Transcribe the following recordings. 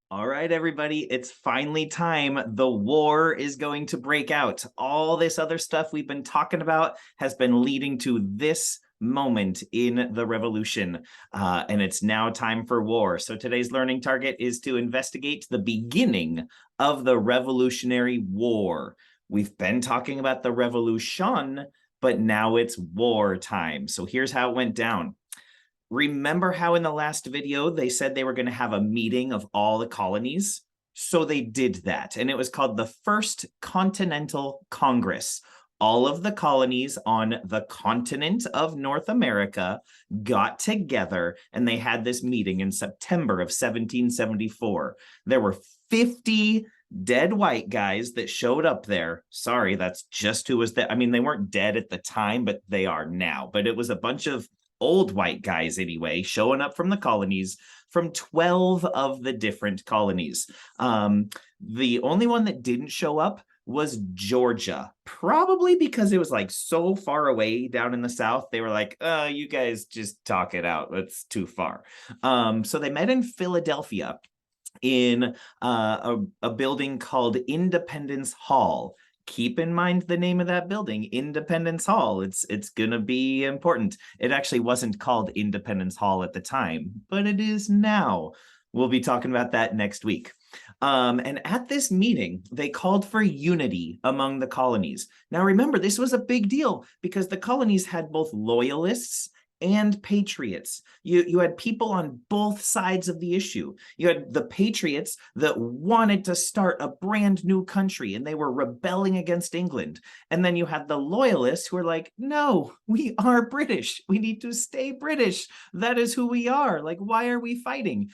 All right, everybody, it's finally time. The war is going to break out. All this other stuff we've been talking about has been leading to this moment in the revolution, and it's now time for war. So today's learning target is to investigate the beginning of the Revolutionary War. We've been talking about the revolution, but now it's war time. So here's how it went down. Remember how in the last video they said they were going to have a meeting of all the colonies? So they did that, and it was called the First Continental Congress. All of the colonies on the continent of North America got together, and they had this meeting in September of 1774. There were 50 dead white guys that showed up there. Sorry, that's just who was there. I mean, they weren't dead at the time, but they are now. But it was a bunch of old white guys anyway, showing up from the colonies, from 12 of the different colonies. The only one that didn't show up was Georgia, probably because it was like so far away down in the South. They were like, you guys just talk it out. It's too far. So they met in Philadelphia in a building called Independence Hall. Keep in mind the name of that building, Independence Hall. It's gonna be important. It actually wasn't called Independence Hall at the time, but it is now. We'll be talking about that next week. And at this meeting, they called for unity among the colonies. Now remember, this was a big deal because the colonies had both loyalists and patriots. You had people on both sides of the issue. You had the patriots that wanted to start a brand new country and they were rebelling against England. And then you had the loyalists who were like, no, we are British. We need to stay British. That is who we are. Like, why are we fighting?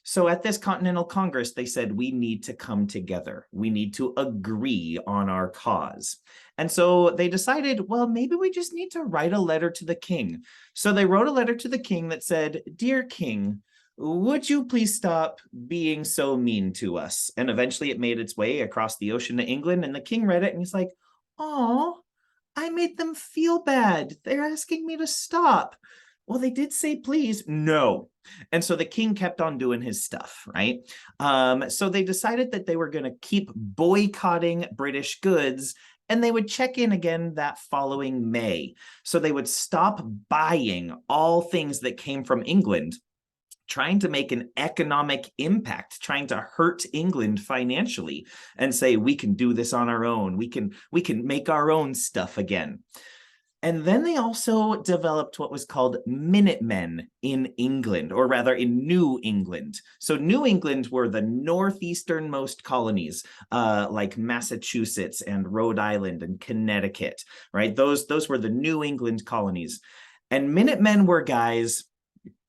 So at this Continental Congress, they said, we need to come together. We need to agree on our cause. And so they decided, well, maybe we just need to write a letter to the king. So they wrote a letter to the king that said, dear king, would you please stop being so mean to us? And eventually it made its way across the ocean to England, and the king read it and he's like, oh, I made them feel bad. They're asking me to stop. Well, they did say please. No. And so the king kept on doing his stuff, right? So they decided that they were going to keep boycotting British goods, and they would check in again that following May. So they would stop buying all things that came from England, trying to make an economic impact, trying to hurt England financially, and say, we can do this on our own. We can make our own stuff again. And then they also developed what was called Minutemen in England, or rather in New England. So New England were the northeasternmost colonies, like Massachusetts and Rhode Island and Connecticut, right? Those were the New England colonies. And Minutemen were guys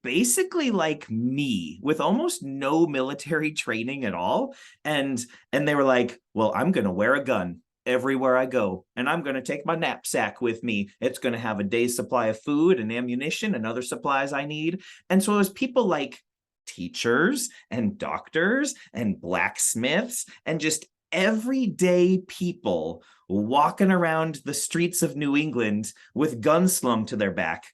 basically like me, with almost no military training at all. And they were like, well, I'm going to wear a gun everywhere I go, and I'm going to take my knapsack with me. It's going to have a day's supply of food and ammunition and other supplies I need. And so it was people like teachers and doctors and blacksmiths and just everyday people walking around the streets of New England with guns slung to their back,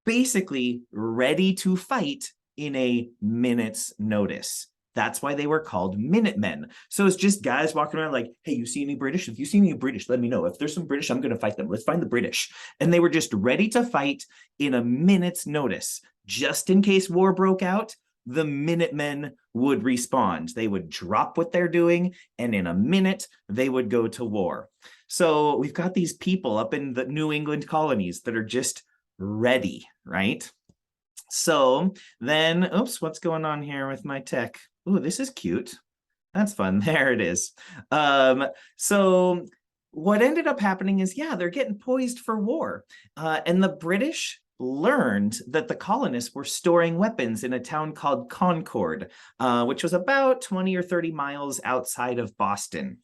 basically ready to fight in a minute's notice. That's why they were called Minutemen. So it's just guys walking around like, hey, you see any British? If you see any British, let me know. If there's some British, I'm going to fight them. Let's find the British. And they were just ready to fight in a minute's notice. Just in case war broke out, the Minutemen would respond. They would drop what they're doing, and in a minute, they would go to war. So we've got these people up in the New England colonies that are just ready, right? So then, oops, what's going on here with my tech? Ooh, this is cute. That's fun. There it is. So what ended up happening is, yeah, they're getting poised for war. And the British learned that the colonists were storing weapons in a town called Concord, which was about 20 or 30 miles outside of Boston.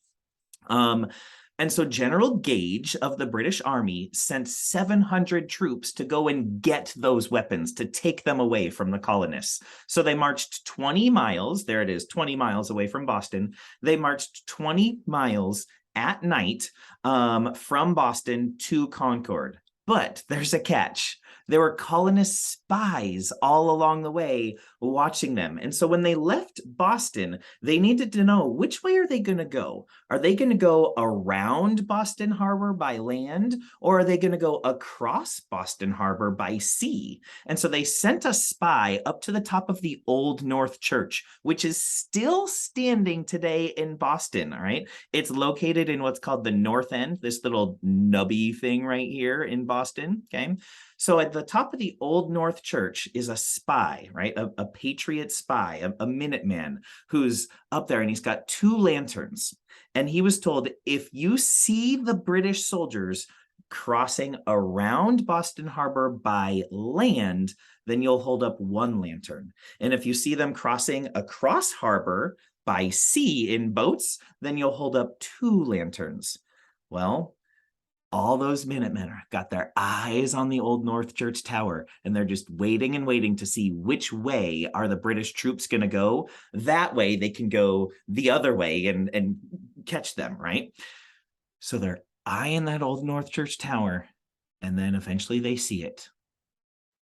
And so General Gage of the British Army sent 700 troops to go and get those weapons, to take them away from the colonists. So they marched 20 miles, there it is, 20 miles away from Boston. They marched 20 miles at night from Boston to Concord. But there's a catch. There were colonist spies all along the way watching them. And so when they left Boston, they needed to know, which way are they going to go? Are they going to go around Boston Harbor by land, or are they going to go across Boston Harbor by sea? And so they sent a spy up to the top of the Old North Church, which is still standing today in Boston. All right. It's located in what's called the North End, this little nubby thing right here in Boston. Okay. So at the top of the Old North Church is a spy, right? A patriot spy, a Minuteman who's up there, and he's got two lanterns. And he was told, if you see the British soldiers crossing around Boston Harbor by land, then you'll hold up one lantern. And if you see them crossing across harbor by sea in boats, then you'll hold up two lanterns. Well, all those Minutemen got their eyes on the Old North Church Tower, and they're just waiting and waiting to see which way are the British troops going to go. That way they can go the other way and catch them, right? So they're eyeing that Old North Church Tower, and then eventually they see it.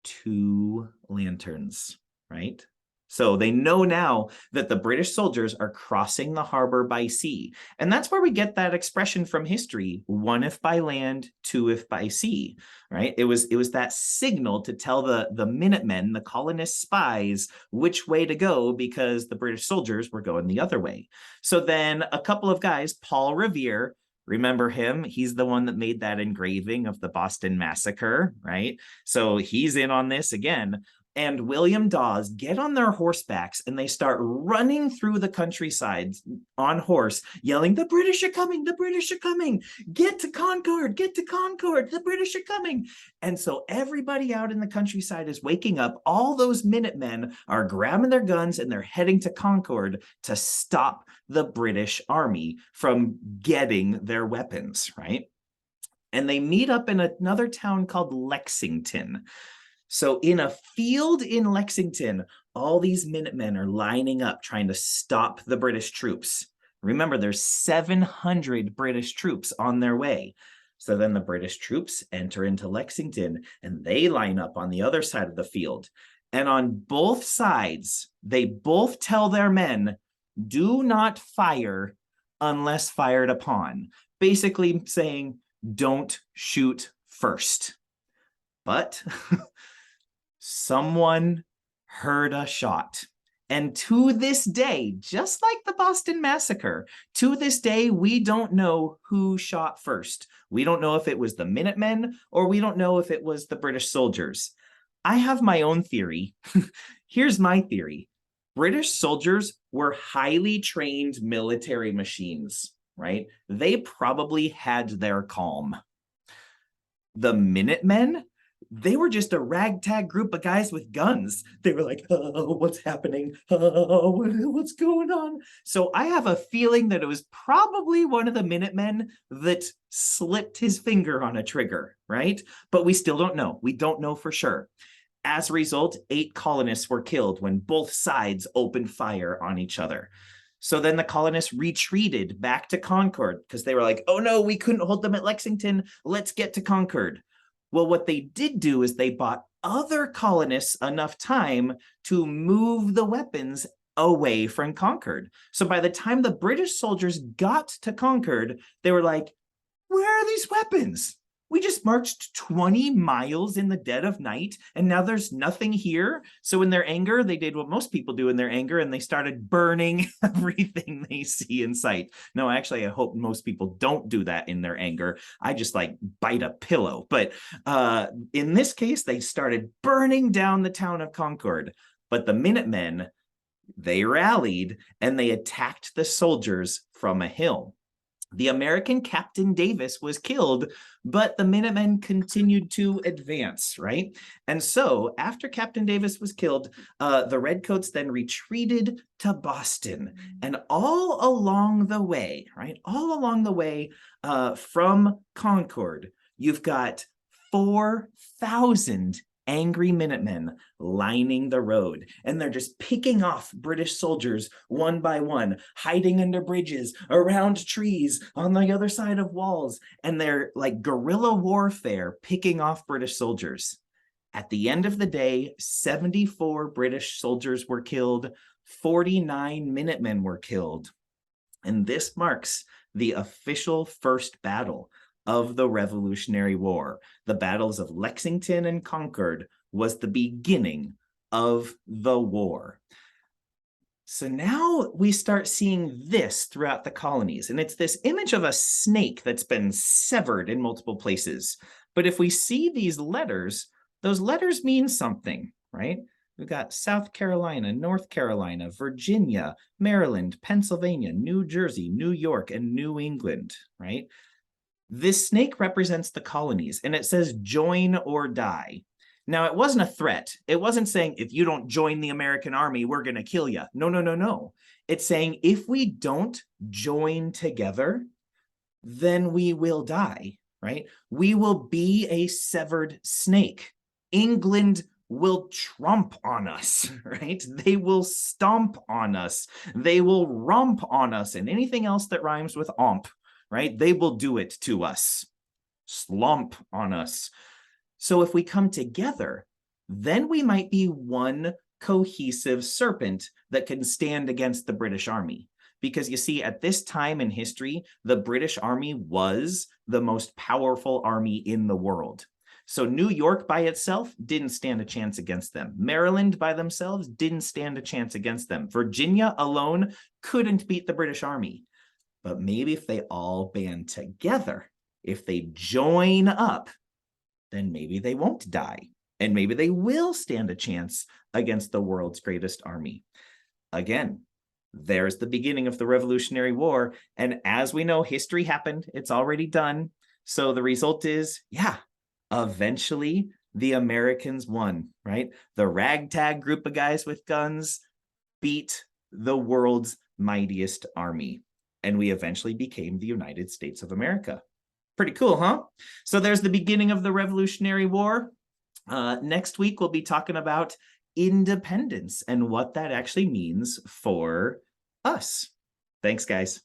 Two lanterns, right? So they know now that the British soldiers are crossing the harbor by sea. And that's where we get that expression from history, one if by land, two if by sea, right? It was that signal to tell the Minutemen, the colonist spies, which way to go, because the British soldiers were going the other way. So then a couple of guys, Paul Revere, remember him? He's the one that made that engraving of the Boston Massacre, right? So he's in on this again. And William Dawes get on their horsebacks, and they start running through the countryside on horse, yelling, "The British are coming, the British are coming, get to Concord, the British are coming." And so everybody out in the countryside is waking up. All those Minutemen are grabbing their guns, and they're heading to Concord to stop the British army from getting their weapons, right? And they meet up in another town called Lexington. So in a field in Lexington, all these Minutemen are lining up trying to stop the British troops. Remember, there's 700 British troops on their way. So then the British troops enter into Lexington, and they line up on the other side of the field. And on both sides, they both tell their men, do not fire unless fired upon. Basically saying, don't shoot first. But someone heard a shot. And to this day, just like the Boston Massacre, to this day, we don't know who shot first. We don't know if it was the Minutemen, or we don't know if it was the British soldiers. I have my own theory. Here's my theory. British soldiers were highly trained military machines, right? They probably had their calm. The Minutemen, they were just a ragtag group of guys with guns. They were like, oh, what's happening? Oh, what's going on? So I have a feeling that it was probably one of the Minutemen that slipped his finger on a trigger, right? But we still don't know. We don't know for sure. As a result, 8 colonists were killed when both sides opened fire on each other. So then the colonists retreated back to Concord because they were like, oh no, we couldn't hold them at Lexington. Let's get to Concord. Well, what they did do is they bought other colonists enough time to move the weapons away from Concord. So by the time the British soldiers got to Concord, they were like, where are these weapons? We just marched 20 miles in the dead of night, and now there's nothing here. So in their anger, they did what most people do in their anger, and they started burning everything they see in sight. No, actually, I hope most people don't do that in their anger. I just like bite a pillow. But in this case, they started burning down the town of Concord. But the Minutemen, they rallied, and they attacked the soldiers from a hill. The American Captain Davis was killed, but the Minutemen continued to advance, right? And so after Captain Davis was killed, the Redcoats then retreated to Boston. And all along the way, right? All along the way from Concord, you've got 4,000 angry Minutemen lining the road, and they're just picking off British soldiers one by one, hiding under bridges, around trees, on the other side of walls, and they're like guerrilla warfare, picking off British soldiers. At the end of the day, 74 British soldiers were killed, 49 Minutemen were killed. And this marks the official first battle of the Revolutionary War. The battles of Lexington and Concord was the beginning of the war. So now we start seeing this throughout the colonies, and it's this image of a snake that's been severed in multiple places. But if we see these letters, those letters mean something, right? We've got South Carolina, North Carolina, Virginia, Maryland, Pennsylvania, New Jersey, New York, and New England, right? This snake represents the colonies, and it says join or die. Now, it wasn't a threat. It wasn't saying, if you don't join the American army, we're going to kill you. No, no, no, no. It's saying, if we don't join together, then we will die, right? We will be a severed snake. England will tromp on us, right? They will stomp on us. They will romp on us, and anything else that rhymes with omp, right? They will do it to us. Slump on us. So if we come together, then we might be one cohesive serpent that can stand against the British Army. Because you see, at this time in history, the British Army was the most powerful army in the world. So New York by itself didn't stand a chance against them. Maryland by themselves didn't stand a chance against them. Virginia alone couldn't beat the British Army. But maybe if they all band together, if they join up, then maybe they won't die. And maybe they will stand a chance against the world's greatest army. Again, there's the beginning of the Revolutionary War. And as we know, history happened. It's already done. So the result is, yeah, eventually the Americans won, right? The ragtag group of guys with guns beat the world's mightiest army. And we eventually became the United States of America. Pretty cool, huh? So there's the beginning of the Revolutionary War. Next week, we'll be talking about independence and what that actually means for us. Thanks, guys.